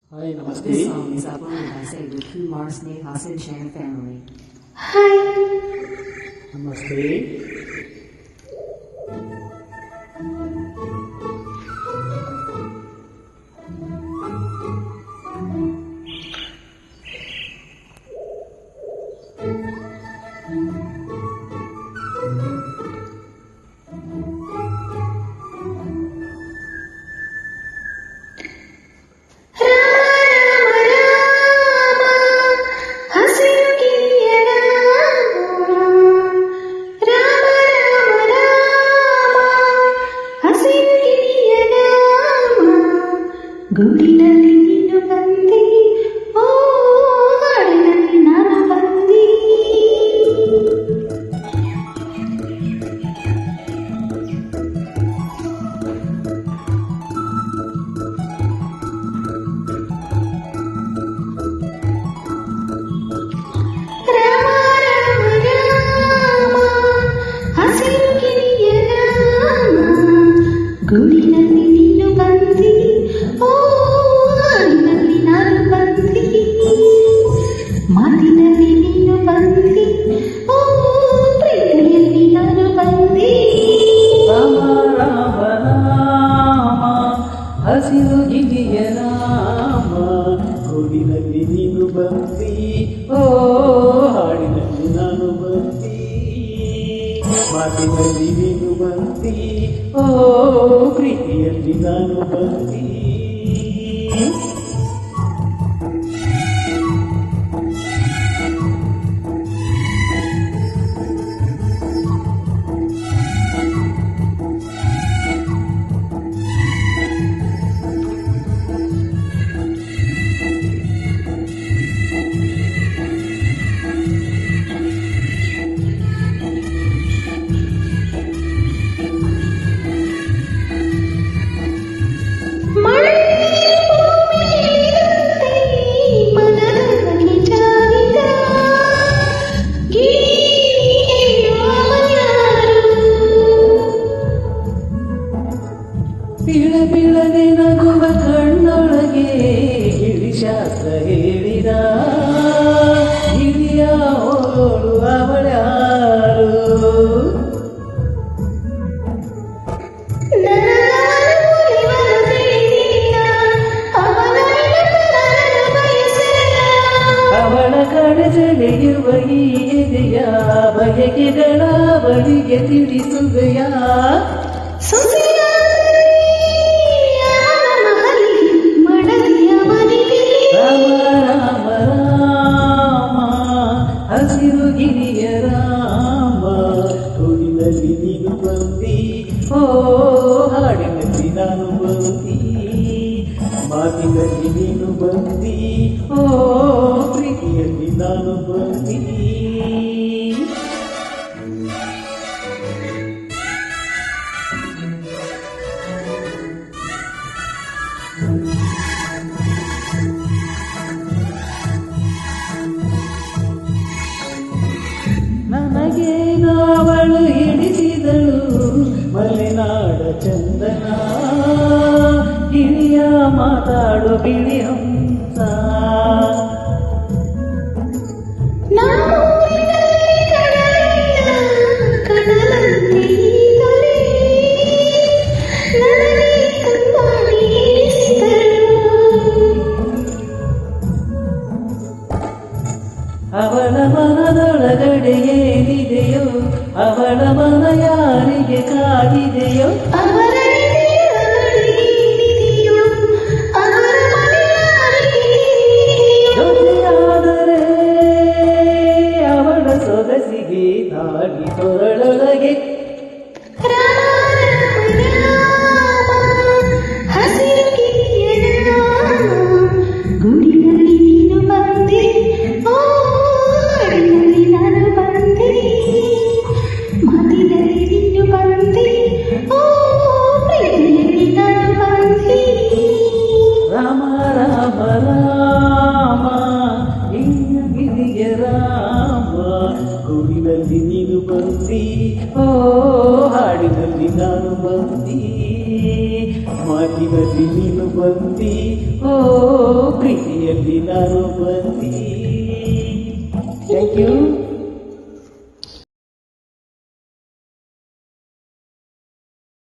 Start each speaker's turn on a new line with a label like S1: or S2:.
S1: Hi, namaste.
S2: This song is uploaded by Saidu Kumar Sneha Sinchan family.
S1: Namaste.
S3: ಗೂಡಿನಲ್ಲಿ ನೀನು ಬಂದಿ, ಓ ಹಾಡಿನಲ್ಲಿ ನಾನು ಬಂದಿ. ರಾಮ ರಾಮ ರಾಮ ಹಸಿರು ಗಿರಿಯ ರಾಮ, ಗೂಡಿನಲ್ಲಿ ನೀನು ಬಂದಿ, ಓ ಹಾಡಿನಲ್ಲಿ ನಾನು ಬಂದಿ, ಮಾತಿನಲ್ಲಿ ನೀನು ಬಂದಿ, ಓ ಪ್ರೀತಿಯಲ್ಲಿ ನಾನು ಬಂದಿ.
S1: ರಾಮ ರಾಮ ರಾಮ ಹಸಿರು ಗಿರಿಯ ರಾಮ, ಗೂಡಿನಲ್ಲಿ ನೀನು ಬಂದಿ, ಓ ಹಾಡಿನಲ್ಲಿ ನಾನು ಬಂದಿ, ಮಾತಿನಲ್ಲಿ ನೀನು ಬಂದಿ, ಓ ಪ್ರೀತಿಯಲ್ಲಿ ನಾನು ಬಂದಿ. ಬಿಳ ಬಿಳನೆ ನಗುವ ಕಣ್ಣೊಳಗೆ ಗಿಳಿಶಾಸ್ತ್ರ ಹೇಳಿದ, ಗಿಳಿಯ ಓಡೋಳು ಅವಳ್ಯಾರು? ಅವಳ ಕಡಜಳೆಯುವ ಈ ಎದೆಯ ಬಯಕೆಗಳ ಬಳಿಗೆ ತಿಳಿಸುವೆಯ? ರಾಮ ರಾಮ ರಾಮ ಹಸಿರು ಗಿರಿಯ ರಾಮ, ಗೂಡಿನಲ್ಲಿ ನೀನು ಬಂದಿ, ಓ ಹಾಡಿನಲ್ಲಿ ನಾನು ಬಂದಿ, ಮಾತಿನಲ್ಲಿ ನೀನು ಬಂದಿ, ಓ ಪ್ರೀತಿಯಲ್ಲಿ ನಾನು ಬಂದಿ. ನನಗೆ ಅವಳು ಹಿಡಿಸಿದಳು ಮಲೆನಾಡ ಚಂದನ, ಗಿಳಿಯ ಮಾತಾಡು ಬಿಳಿ ಹಂಸ. ಅವಳ ಮನದೊಳಗಡೆ ಏನಿದೆಯೋ, ಅವಳ ಮನ ಯಾರಿಗೆ ಕಾದಿದೆಯೋ, ಜೊತೆಯಾದರೆ ಅವಳ ಸೊಗಸಿಗೆ ತಾಗಿ ಕೊರಳೊಳಗೆ.
S3: ಗುಡಿನಲ್ಲಿ ನೀನು ಬಂದಿ, ಓ ಹಾಡಿನಲ್ಲಿ ನಾನು ಬಂದಿ, ಮಾತಿನಲ್ಲಿ ನೀನು ಬಂದಿ, ಓ ಪ್ರೀತಿಯಲ್ಲಿ ನಾನು ಬಂದಿ.
S1: ರಾಮ ರಾಮ ರಾಮ ಗಿರಿಯ ರಾಮ, ಗೂಡಿನಲ್ಲಿ ನೀನು ಬಂದಿ, ಓ ಹಾಡಿನಲ್ಲಿ ನಾನು ಬಂದಿ, ಮಾತಿನಲ್ಲಿ ನೀನು ಬಂದಿ, ಓ ಪ್ರೀತಿಯಲ್ಲಿ ನಾನು ಬಂದಿ. Thank you.